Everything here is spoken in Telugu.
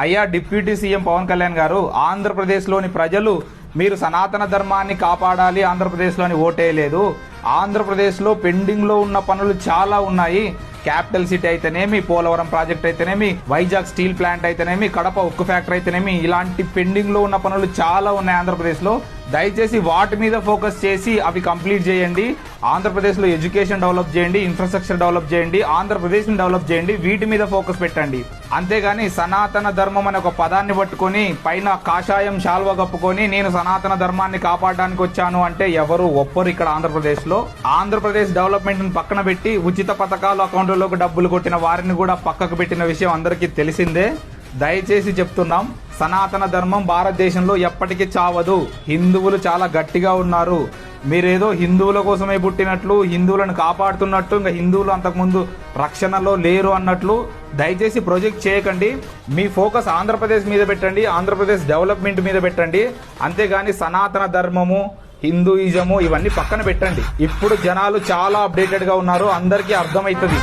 అయ్యా డిప్యూటీ సీఎం పవన్ కళ్యాణ్ గారు, ఆంధ్రప్రదేశ్లోని ప్రజలు మీరు సనాతన ధర్మాన్ని కాపాడాలి ఆంధ్రప్రదేశ్లోని ఓటేయలేదు. ఆంధ్రప్రదేశ్లో పెండింగ్లో ఉన్న పనులు చాలా ఉన్నాయి. క్యాపిటల్ సిటీ అయితేనేమి, పోలవరం ప్రాజెక్ట్ అయితేనేమి, వైజాగ్ స్టీల్ ప్లాంట్ అయితేనేమి, కడప ఉక్కు ఫ్యాక్టరీ అయితేనేమి, ఇలాంటి పెండింగ్ లో ఉన్న పనులు చాలా ఉన్నాయి ఆంధ్రప్రదేశ్ లో. దయచేసి వాటి మీద ఫోకస్ చేసి అవి కంప్లీట్ చేయండి. ఆంధ్రప్రదేశ్ లో ఎడ్యుకేషన్ డెవలప్ చేయండి, ఇన్ఫ్రాస్ట్రక్చర్ డెవలప్ చేయండి, ఆంధ్రప్రదేశ్ ని డెవలప్ చేయండి. వీటి మీద ఫోకస్ పెట్టండి. అంతేగాని సనాతన ధర్మం అనే ఒక పదాన్ని పట్టుకొని పైన కాషాయం శాల్వా కప్పుకొని నేను సనాతన ధర్మాన్ని కాపాడడానికి వచ్చాను అంటే ఎవరు ఒప్పరు ఇక్కడ ఆంధ్రప్రదేశ్ లో. ఆంధ్రప్రదేశ్ డెవలప్మెంట్ ని పక్కన పెట్టి ఉచిత పథకాలు అకౌంట్లలోకి డబ్బులు కొట్టిన వారిని కూడా పక్కకు పెట్టిన విషయం అందరికీ తెలిసిందే. దయచేసి చెప్తున్నాం, సనాతన ధర్మం భారతదేశంలో ఎప్పటికీ చావదు. హిందువులు చాలా గట్టిగా ఉన్నారు. మీరేదో హిందువుల కోసమే పుట్టినట్లు, హిందువులను కాపాడుతున్నట్టు, ఇంకా హిందువులు అంతకుముందు రక్షణలో లేరు అన్నట్లు దయచేసి ప్రొజెక్ట్ చేయకండి. మీ ఫోకస్ ఆంధ్రప్రదేశ్ మీద పెట్టండి, ఆంధ్రప్రదేశ్ డెవలప్మెంట్ మీద పెట్టండి. అంతేగాని సనాతన ధర్మము, హిందూయిజము ఇవన్నీ పక్కన పెట్టండి. ఇప్పుడు జనాలు చాలా అప్డేటెడ్ గా ఉన్నారు, అందరికీ అర్థమవుతుంది.